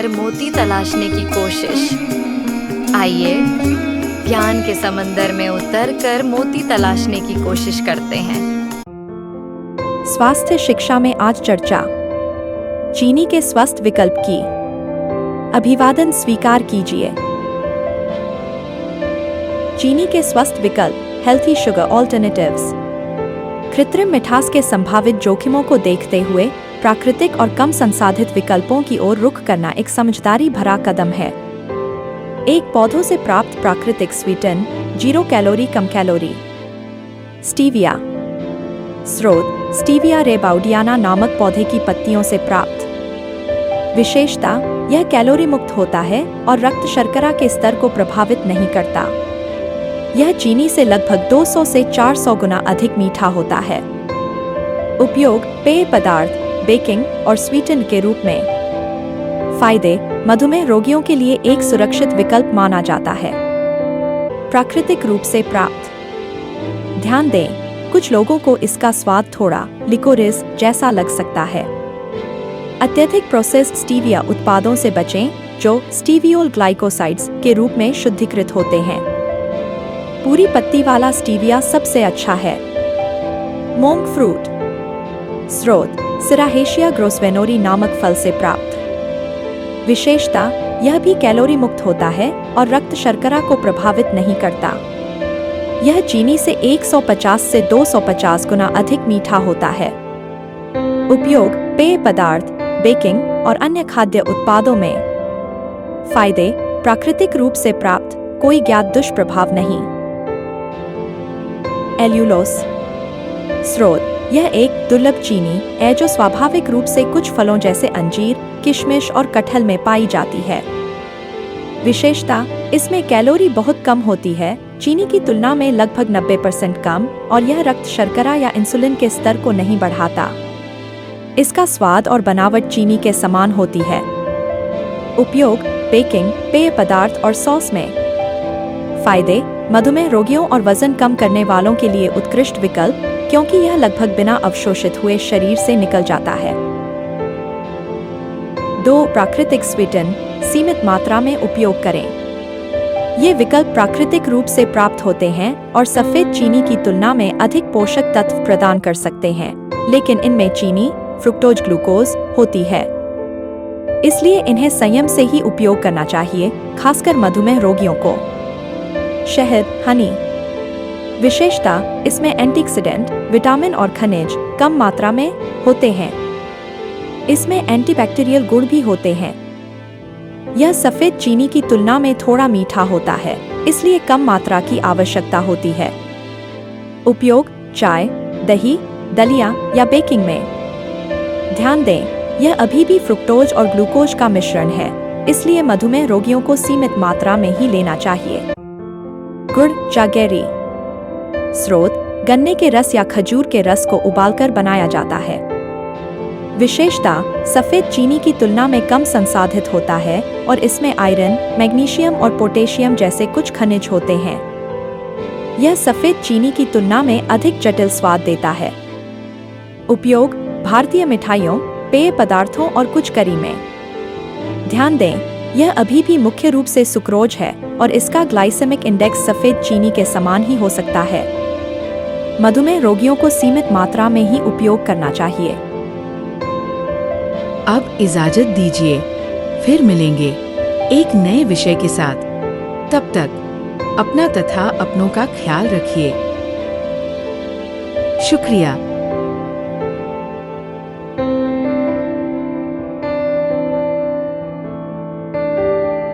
समंदर मोती तलाशने की कोशिश। आइए ज्ञान के समंदर में उतरकर मोती तलाशने की कोशिश करते हैं। स्वास्थ्य शिक्षा में आज चर्चा, चीनी के स्वस्थ विकल्प की। अभिवादन स्वीकार कीजिए। चीनी के स्वस्थ विकल्प, हेल्थी शुगर ऑल्टरनेटिव्स। कृत्रिम मिठास के संभावित जोखिमों को देखते हुए प्राकृतिक और कम संसाधित विकल्पों की ओर रुख करना एक समझदारी भरा कदम है। एक पौधों से प्राप्त प्राकृतिक स्वीटन, 0 कैलोरी कम कैलोरी। स्टीविया। स्रोत, स्टीविया रेबाउडियाना नामक पौधे की पत्तियों से प्राप्त। विशेषता, यह कैलोरी मुक्त होता है और रक्त शर्करा के स्तर को प्रभावित नहीं करता। यह चीनी से लगभग 200 से 400 गुना अधिक मीठा होता है। उपयोग, पेय पदार्थ, बेकिंग और स्वीटन के रूप में। फायदे, मधुमेह रोगियों के लिए एक सुरक्षित विकल्प माना जाता है। प्राकृतिक रूप से प्राप्त। ध्यान दें, कुछ लोगों को इसका स्वाद थोड़ा लिकोरिस जैसा लग सकता है। अत्यधिक प्रोसेस्ड स्टीविया उत्पादों से बचें, जो स्टीवियोल ग्लाइकोसाइड्स के रूप में शुद्धिकृत होते हैं। पूरी पत्ती वाला स्टीविया सबसे अच्छा है। मोंग फ्रूट। स्रोत, सिराहेशिया ग्रोसवेनोरी नामक फल से प्राप्त। विशेषता, यह भी कैलोरी मुक्त होता है और रक्त शर्करा को प्रभावित नहीं करता। यह चीनी से 150 से 250 गुना अधिक मीठा होता है। उपयोग, पेय पदार्थ, बेकिंग और अन्य खाद्य उत्पादों में। फायदे, प्राकृतिक रूप से प्राप्त, कोई ज्ञात दुष्प्रभाव नहीं। एल्यूलोस। स्रोत, यह एक दुर्लभ चीनी है जो स्वाभाविक रूप से कुछ फलों जैसे अंजीर, किशमिश और कटहल में पाई जाती है। विशेषता, इसमें कैलोरी बहुत कम होती है, चीनी की तुलना में लगभग 90% कम, और यह रक्त शर्करा या इंसुलिन के स्तर को नहीं बढ़ाता। इसका स्वाद और बनावट चीनी के समान होती है। उपयोग, बेकिंग, पेय पदार्थ और सॉस में। फायदे, मधुमेह रोगियों और वजन कम करने वालों के लिए उत्कृष्ट विकल्प, क्योंकि यह लगभग बिना अवशोषित हुए शरीर से निकल जाता है। 2 प्राकृतिक स्वीटन, सीमित मात्रा में उपयोग करें। ये विकल्प प्राकृतिक रूप से प्राप्त होते हैं और सफेद चीनी की तुलना में अधिक पोषक तत्व प्रदान कर सकते हैं, लेकिन इनमें चीनी, फ्रुक्टोज ग्लूकोज होती है। इसलिए इन्हें संयम से ही उपयोग करना चाहिए, खासकर मधुमेह रोगियों को। शहद, हनी। विशेषता, इसमें एंटीऑक्सीडेंट, विटामिन और खनिज कम मात्रा में होते हैं। इसमें एंटीबैक्टीरियल गुण भी होते हैं। यह सफेद चीनी की तुलना में थोड़ा मीठा होता है, इसलिए कम मात्रा की आवश्यकता होती है। उपयोग, चाय, दही, दलिया या बेकिंग में। ध्यान दें, यह अभी भी फ्रुक्टोज और ग्लूकोज का मिश्रण है, इसलिए मधुमेह रोगियों को सीमित मात्रा में ही लेना चाहिए। गुड़, जागेरी। स्रोत, गन्ने के रस या खजूर के रस को उबालकर बनाया जाता है। विशेषता, सफेद चीनी की तुलना में कम संसाधित होता है और इसमें आयरन, मैग्नीशियम और पोटेशियम जैसे कुछ खनिज होते हैं। यह सफेद चीनी की तुलना में अधिक जटिल स्वाद देता है। उपयोग, भारतीय मिठाइयों, पेय पदार्थों और कुछ करी में। ध्यान दें, यह अभी भी मुख्य रूप से सुक्रोज है और इसका ग्लाइसेमिक इंडेक्स सफेद चीनी के समान ही हो सकता है। मधुमेह रोगियों को सीमित मात्रा में ही उपयोग करना चाहिए। अब इजाजत दीजिए, फिर मिलेंगे एक नए विषय के साथ। तब तक अपना तथा अपनों का ख्याल रखिए। शुक्रिया।